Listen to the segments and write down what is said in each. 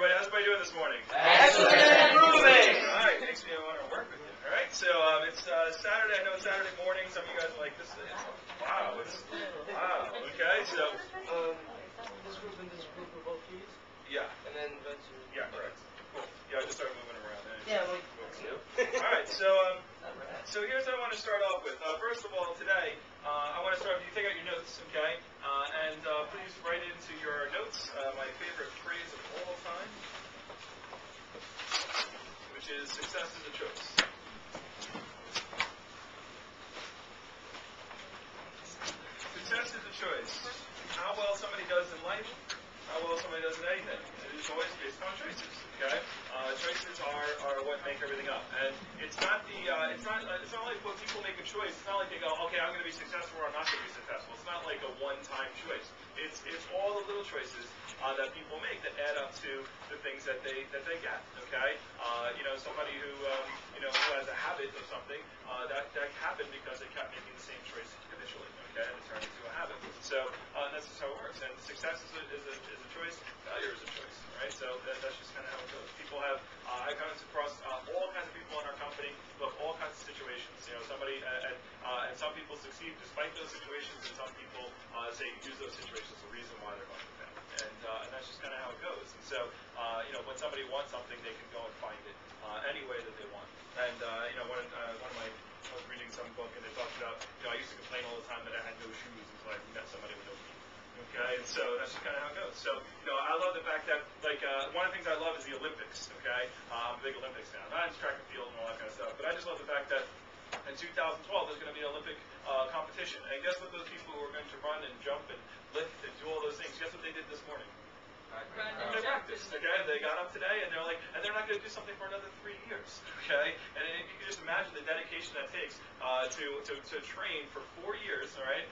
How's everybody doing this morning? Excellent. Improving. All right, makes me want to work with you. All right, so it's Saturday. I know it's Saturday morning. Some of you guys are like, wow. Okay, so This group and this group are both keys? yeah. And then eventually. Yeah, correct. Cool. Yeah, I just started moving around. Yeah, like all right, so here's what I want to start off with. First of all, today I want to start with you take out your notes, okay? And please write into your notes my favorite phrase of all time, which is success is a choice. Success is a choice. How well somebody does in life, how well somebody does in anything. It is always based on choices. Okay, choices are what make everything up, and it's not like when people make a choice. It's not like they go, okay, I'm going to be successful or I'm not going to be successful. It's not like a one-time choice. It's all the little choices that people make that add up to the things that they get. Okay, somebody who who has a habit of something that happened because they kept making the same choice habitually. Okay, and it turned into a habit. So that's just how it works. And success is a choice. Failure is a choice. Right. So that's just kind of how it goes. People have I come across all kinds of people in our company who have all kinds of situations. Somebody and some people succeed despite those situations, and some people say use those situations as a reason why they're going to fail. And that's just kind of how it goes. And so when somebody wants something, they can go and find it any way that they want. And one of my I was reading some book and it talks about I used to complain all the time that I had no shoes until I met somebody with no feet. Okay, and so that's just kind of how it goes. So, I love the fact that, one of the things I love is the Olympics, okay? I'm a big Olympics fan. I'm not into track and field and all that kind of stuff, but I just love the fact that in 2012 there's going to be an Olympic competition. And guess what those people who are going to run and jump and lift and do all those things, guess what they did this morning? They practiced, okay? They got up today and they're not going to do something for another 3 years, okay? And you can just imagine the dedication that takes to train for 4 years, all right?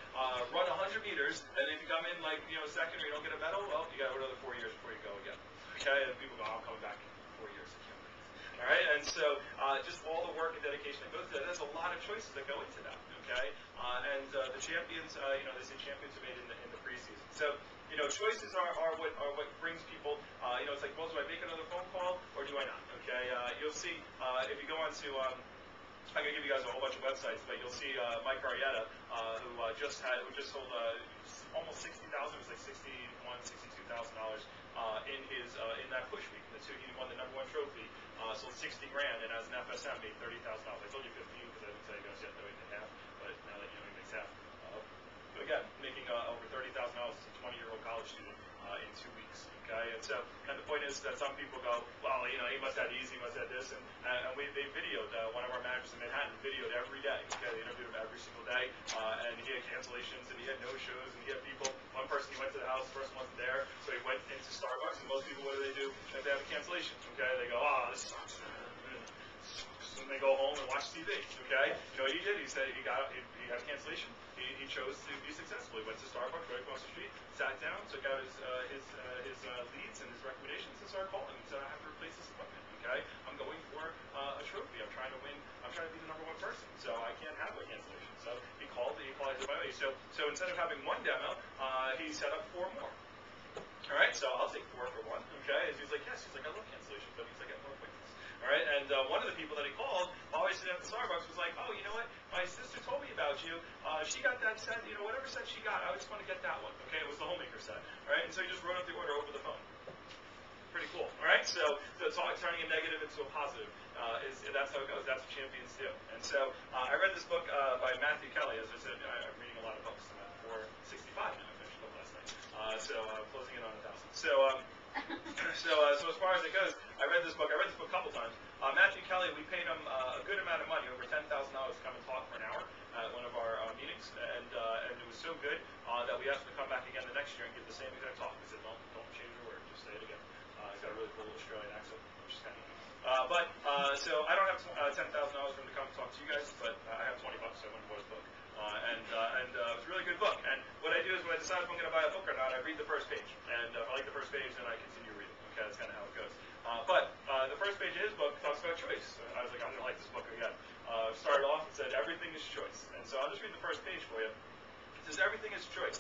Run 100 meters, and if you come in second or you don't get a medal, well, you got to wait another 4 years before you go again, okay? And people go, I'm coming back in 4 years. All right, and so just all the work and dedication that goes to that. There's a lot of choices that go into that. Okay, and the champions, they say champions are made in the preseason. So choices are what brings people. It's like, well, do I make another phone call or do I not? Okay, you'll see if you go on to. I'm going to give you guys a whole bunch of websites, but you'll see Mike Arrieta, who just sold almost $60,000. It was like $62,000 in that push week. So he won the #1 trophy, sold $60,000, and as an FSM made $30,000. I told you 15 because I didn't tell you guys yet that he made half, but now that he makes half. But again, making over $30,000 as a 20-year-old college student in 2 weeks. Okay, and the point is that some people go, well, he must have these, he must have this, and they videoed one of our managers in Manhattan videoed every day. Okay, they interviewed him every single day, and he had cancellations and he had no shows and he had people. One person he went to the house, the person wasn't there, so he went into Starbucks, and most people, what do? If they have a cancellation, okay, they go, this sucks. And they go home and watch TV. Okay, what he did? He said he had a cancellation. He chose to be successful. He went to Starbucks right across the street, sat down, took out his leads and his recommendations, and started calling. He said, I have to replace this equipment. Okay, I'm going for a trophy. I'm trying to win. I'm trying to be the #1 person. So I can't have a cancellation. So he called. He applied to my way. So instead of having one demo, he set up 4 more. All right, so I'll take 4 for 1. Okay, and he's like, yes. He's like, I love cancellations, but he's like, I get more appointments. All right, and one of the people that he called while he's sitting at the Starbucks was like, oh, you know what? My sister told me about you. She got that set, whatever set she got, I just want to get that one. Okay, it was the homemaker set. All right, and so he just wrote up the order over the phone. Pretty cool. All right, so it's all turning a negative into a positive. That's how it goes. That's what champions do. And so I read this book by Matthew Kelly. As I said, I'm reading a lot of books. I'm at 465 now. I finished the book last night. Closing in on 1,000. So as far as it goes, I read this book a couple times. Matthew Kelly, we paid him a good amount of money, over $10,000 to come and talk for an hour at one of our meetings, and it was so good that we asked him to come back again the next year and give the same exact talk. He said, don't change a word, just say it again. He's got a really cool Australian accent, which is kind of neat. So I don't have $10,000 for him to come and talk to you guys, but I have $20, so I went and bought his book. It was a really good book. And what I do is when I decide if I'm going to buy a book or not, I read the first page. And if I like the first page, then I continue reading. Okay, that's kind of how it goes. But the first page of his book talks about choice. I was like, I'm going to like this book again. Started off and said, everything is choice. And so I'll just read the first page for you. It says, everything is choice.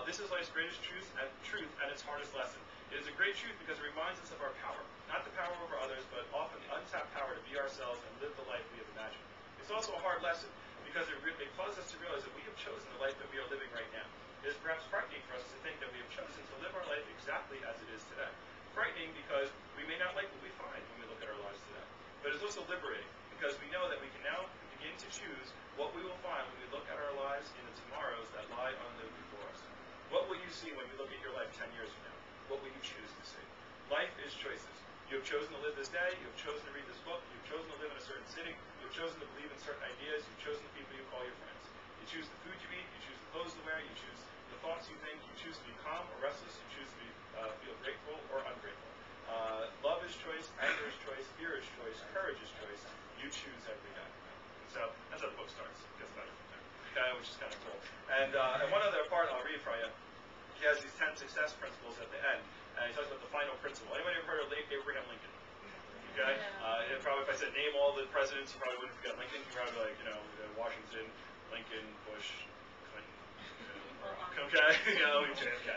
This is life's greatest truth and its hardest lesson. It is a great truth because it reminds us of our power, not the power over others, but often the untapped power to be ourselves and live the life we have imagined. It's also a hard lesson because it causes us to realize that we have chosen the life that we are living right now. It is perhaps frightening for us to think that we have chosen to live our life exactly as it is today. Frightening because we may not like what we find when we look at our lives today. But it's also liberating because we know that we can now begin to choose what we will find when we look at our lives in the tomorrows that lie unlived before us. What will you see when you look at your life 10 years from now? What will you choose to see? Life is choices. You have chosen to live this day. You have chosen to read this book. You have chosen to live in a certain city. You have chosen to believe in certain ideas. You have chosen the people you call your friends. You choose the food you eat. You choose the clothes to wear. You choose the thoughts you think. You choose to be calm or restless. You choose to feel grateful or ungrateful. Love is choice. Anger is choice. Fear is choice. Courage is choice. You choose every day. And so that's how the book starts. It gets better from there. Okay, which is kind of cool. And one other part I'll read for you. He has these 10 success principles at the end, and he talks about the final principle. Anybody ever heard of Abraham Lincoln? Okay? Probably if I said name all the presidents, you probably wouldn't forget Lincoln. You probably be like, Washington, Lincoln, Bush, Clinton. Okay? JFK,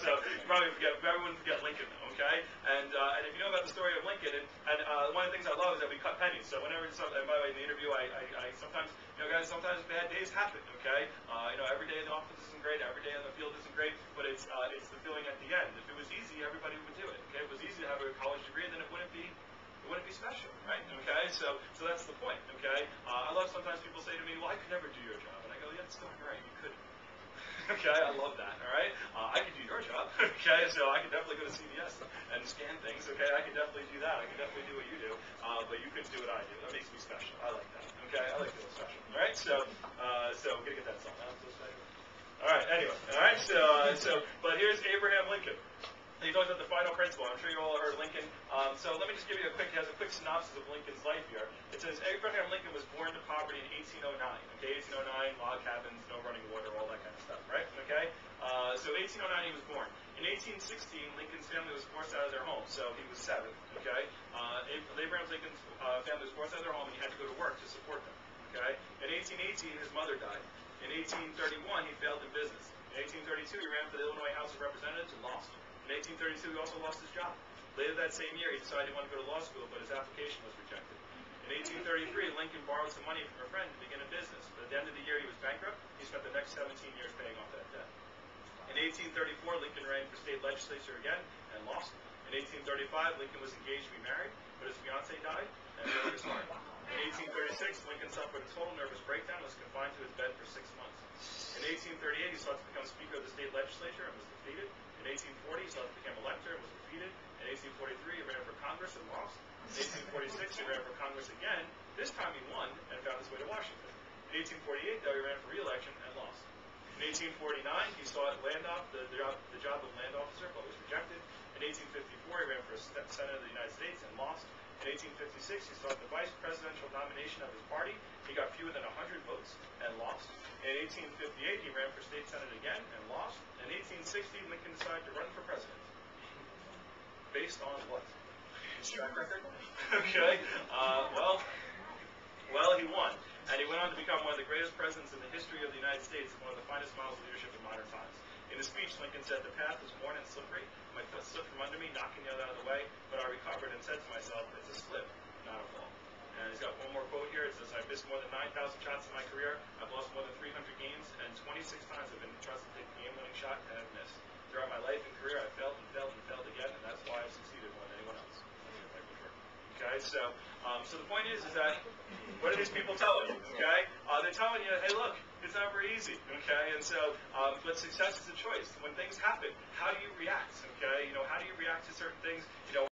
So you probably everyone forget Lincoln, okay? And if you know about the story of Lincoln, and one of the things I love is that we cut pennies. So whenever, and by the way, in the interview, I sometimes, guys, sometimes bad days happen, okay? Every day in the office isn't great, every day on the field isn't great, but it's the feeling at the end. If it was easy, everybody would do it, okay? If it was easy to have a college degree, then it wouldn't be special, right? Okay, so that's the point, okay? I love sometimes people say to me, well, I could never do your job, and I go, yeah, that's not right, you couldn't. Okay, I love that, all right? I could do your job, okay? So I could definitely go to CVS and scan things, okay? I could definitely do that. I could definitely do what you do, but you couldn't do what I do. That makes me special. I like that, okay? I like feeling special, all right? So we're going to get that song. I'm so special. All right, anyway, all right? But here's Abraham Lincoln. He talks about the final principle. I'm sure you all heard Lincoln. So let me just give you he has a quick synopsis of Lincoln's life here. It says, Abraham Lincoln was born to poverty in 1809. Okay, 1809, log cabins, no running water, all that kind of stuff, right? Okay? So 1809 he was born. In 1816, Lincoln's family was forced out of their home. So he was 7, okay? Abraham Lincoln's family was forced out of their home, and he had to go to work to support them, okay? In 1818, his mother died. In 1831, he failed in business. In 1832, he ran for the Illinois House of Representatives and lost. In 1832, he also lost his job. Later that same year, he decided he wanted to go to law school, but his application was rejected. In 1833, Lincoln borrowed some money from a friend to begin a business, but at the end of the year, he was bankrupt. He spent the next 17 years paying off that debt. In 1834, Lincoln ran for state legislature again and lost. In 1835, Lincoln was engaged to be married, but his fiancée died and broke his heart. In 1836, Lincoln suffered a total nervous breakdown and was confined to his bed for 6 months. In 1838, he sought to become Speaker of the state legislature and was defeated. In 1840, he sought to become elector and was defeated. In 1843, he ran for Congress and lost. In 1846, he ran for Congress again. This time he won and found his way to Washington. In 1848, though, he ran for re-election and lost. In 1849, he sought the job of land officer, but was rejected. In 1854, he ran for Senate of the United States and lost. In 1856, he sought the vice presidential nomination of his party. He got fewer than 100 votes and lost. In 1858, he ran for state senate again and lost. In 1860, Lincoln decided to run for president. Based on what? His track record? Okay. Well, he won. And he went on to become one of the greatest presidents in the history of the United States and one of the finest models of leadership in modern times. In his speech, Lincoln said, the path was worn and slippery. My foot slipped from under me, knocking the other out of the way, but I recovered and said to myself, it's a slip, not a fall. And he's got one more quote here. It says, I've missed more than 9,000 shots in my career. I've lost more than 300 games, and 26 times I've been trusted to take a game-winning shot and I've missed. Throughout my life and career, I've failed and failed and failed again, and that's why I've succeeded more than anyone else. Okay, so the point is that what are these people telling you? Okay, they're telling you, hey, look, it's never easy. Okay, and so, but success is a choice. When things happen, how do you react? Okay, how do you react to certain things?